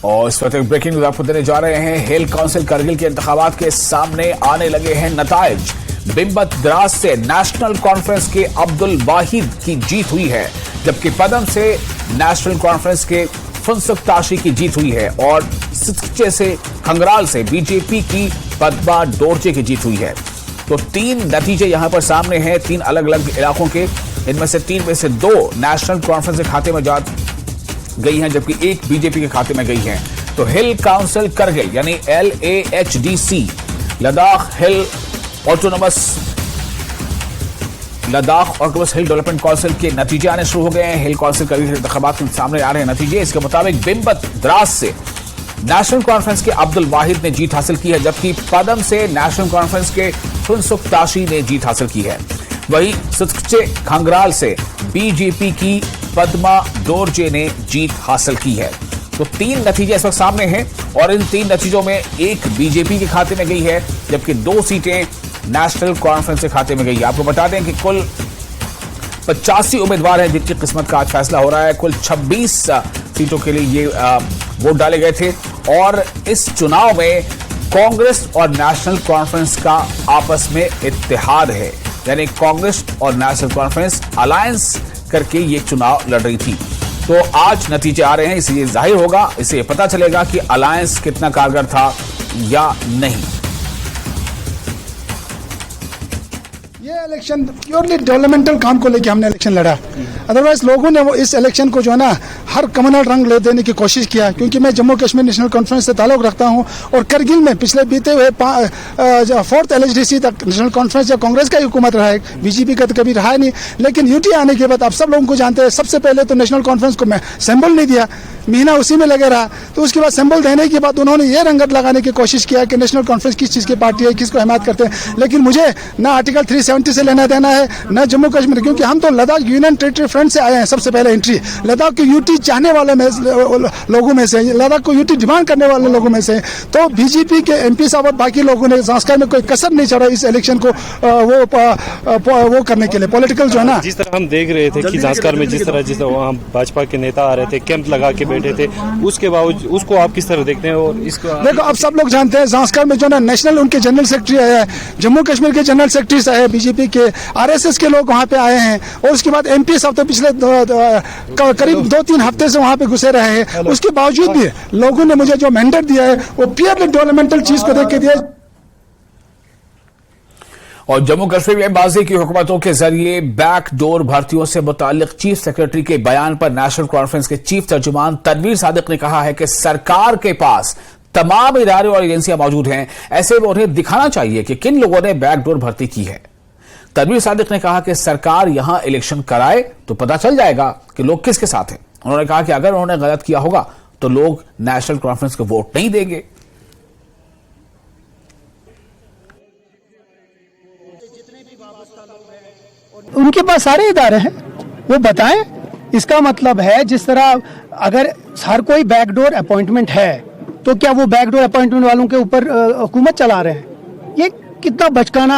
और इस वक्त ब्रेकिंग न्यूज आपको देने जा रहे हैं। हिल काउंसिल करगिल के इंतखाबात के सामने आने लगे हैं नताइज। बिम्बत द्रास से नेशनल कॉन्फ्रेंस के अब्दुल वाहिद की जीत हुई है, जबकि पदम से नेशनल कॉन्फ्रेंस के फुनसुक ताशी की जीत हुई है और सितकचे से खंगराल से बीजेपी की पद्मा डोरचे की जीत हुई है। तो 3 नतीजे यहां पर सामने हैं, 3 अलग अलग इलाकों के। इनमें से 3 में से 2 नेशनल कॉन्फ्रेंस के खाते में जा गई हैं, जबकि 1 बीजेपी के खाते में गई है। तो हिल काउंसिल करगिल यानी LAHDC लद्दाख ऑटोनोमस हिल डेवलपमेंट काउंसिल के नतीजे आने शुरू हो गए हैं। हिल काउंसिल करगिल के इंतखाबात के सामने आ रहे हैं नतीजे। इसके मुताबिक बिम्बत द्रास से नेशनल कॉन्फ्रेंस के अब्दुल वाहिद ने जीत हासिल की है, जबकि पदम से नेशनल कॉन्फ्रेंस के फुनसुक ताशी ने जीत हासिल की है। वहीं सितकचे खंगराल से बीजेपी की पद्मा डोरचे ने जीत हासिल की है। तो 3 नतीजे इस वक्त सामने हैं और इन 3 नतीजों में 1 बीजेपी के खाते में गई है, जबकि 2 सीटें नेशनल कॉन्फ्रेंस के खाते में गई है। आपको बता दें कि कुल 85 उम्मीदवार हैं जिनकी किस्मत का आज फैसला हो रहा है। कुल 26 सीटों के लिए ये वोट डाले गए थे और इस चुनाव में कांग्रेस और नेशनल कॉन्फ्रेंस का आपस में इत्तेहाद है, यानी कांग्रेस और नेशनल कॉन्फ्रेंस अलायंस करके ये चुनाव लड़ रही थी। तो आज नतीजे आ रहे हैं, इसलिए जाहिर होगा, इससे पता चलेगा कि अलायंस कितना कारगर था या नहीं। ये इलेक्शन प्योरली डेवलपमेंटल काम को लेकर हमने इलेक्शन लड़ा। अदरवाइज लोगों ने वो इस इलेक्शन को जो है ना हर कम्युनल रंग ले देने की कोशिश किया, क्योंकि मैं जम्मू कश्मीर नेशनल कॉन्फ्रेंस से ताल्लुक रखता हूं और करगिल में पिछले बीते हुए 4th LHDC तक नेशनल कॉन्फ्रेंस या कांग्रेस का हुकूमत रहा है, बीजेपी का तो कभी रहा नहीं। लेकिन यूटी आने के बाद आप सब लोगों को जानते हैं, सबसे पहले तो नेशनल कॉन्फ्रेंस को मैं सिंबल नहीं दिया, महीना उसी में लगे रहा। तो उसके बाद सिंबल देने के बाद उन्होंने ये रंगत लगाने की कोशिश किया कि नेशनल कॉन्फ्रेंस किस चीज़ की पार्टी है, किसको हिमायत करते हैं। लेकिन मुझे ना आर्टिकल 370 से लेना देना है, ना जम्मू कश्मीर, क्योंकि हम तो लद्दाख यूनियन टेरिटरी फ्रंट से आए हैं। सबसे पहले एंट्री लद्दाख की यूटी चाहने वाले लोगों में से, लद्दाख को यूटी डिमांड करने वाले लोगों में से। तो बीजेपी के MP साहब और बाकी लोगों ने संस्कार में कोई कसर नहीं छोड़ा इस इलेक्शन को वो करने के लिए, पॉलिटिकल जो है ना। जिस तरह हम देख रहे थे कि संस्कार में जिस तरह वहाँ भाजपा के नेता आ रहे थे, कैंप लगा के बैठे थे, उसके बावजूद उसको आप किस तरह देखते हैं? और इसको देखो, अब सब लोग जानते हैं जांस्कर में जो ना नेशनल उनके जनरल सेक्रेटरी आए हैं, जम्मू कश्मीर के जनरल सेक्रेटरी आए हैं, बीजेपी के RSS के लोग वहां पे आए हैं, और उसके बाद MP साहब तो पिछले करीब 2-3 हफ्ते से वहां पे घुसे रहे हैं। उसके बावजूद भी लोगों ने मुझे जो मैंडेट दिया है वो प्योरली डेवलपमेंटल चीज को देख के दिया। और जम्मू कश्मीर में बाजी की हुकूमतों के जरिए बैकडोर भर्तियों से मुतालिक चीफ सेक्रेटरी के बयान पर नेशनल कॉन्फ्रेंस के चीफ तर्जुमान तनवीर सादिक ने कहा है कि सरकार के पास तमाम इदारे और एजेंसियां मौजूद हैं, ऐसे में उन्हें दिखाना चाहिए कि किन लोगों ने बैकडोर भर्ती की है। तनवीर सादिक ने कहा कि सरकार यहां इलेक्शन कराए तो पता चल जाएगा कि लोग किसके साथ हैं। उन्होंने कहा कि अगर उन्होंने गलत किया होगा तो लोग नेशनल कॉन्फ्रेंस को वोट नहीं देंगे। उनके पास सारे इदारे हैं, वो बताएं। इसका मतलब है जिस तरह अगर हर कोई बैकडोर अपॉइंटमेंट है तो क्या वो बैकडोर अपॉइंटमेंट वालों के ऊपर हुकूमत चला रहे हैं? ये कितना बचकाना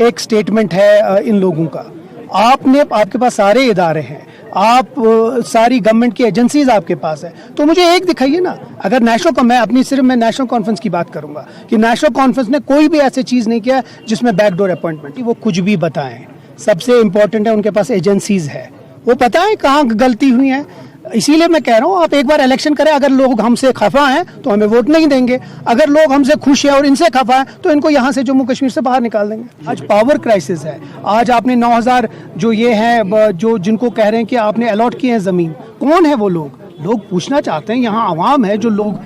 एक स्टेटमेंट है इन लोगों का। आपके पास सारे इदारे हैं, आप सारी गवर्नमेंट की एजेंसीज आपके पास है, तो मुझे एक दिखाइए ना। अगर मैं नेशनल कॉन्फ्रेंस की बात करूंगा कि नेशनल कॉन्फ्रेंस ने कोई भी ऐसी चीज नहीं किया जिसमें बैकडोर अपॉइंटमेंट, वो कुछ भी बताएं। सबसे इंपॉर्टेंट है उनके पास एजेंसीज है, वो पता है कहाँ गलती हुई है। इसीलिए मैं कह रहा हूँ आप एक बार इलेक्शन करें। अगर लोग हमसे खफा हैं तो हमें वोट नहीं देंगे, अगर लोग हमसे खुश हैं और इनसे खफा हैं तो इनको यहाँ से जम्मू कश्मीर से बाहर निकाल देंगे। आज पावर क्राइसिस है। आज आपने 9000 जो ये हैं जो जिनको कह रहे हैं कि आपने अलॉट किए हैं ज़मीन, कौन है वो लोग? लोग पूछना चाहते हैं, यहाँ आवाम है जो लोग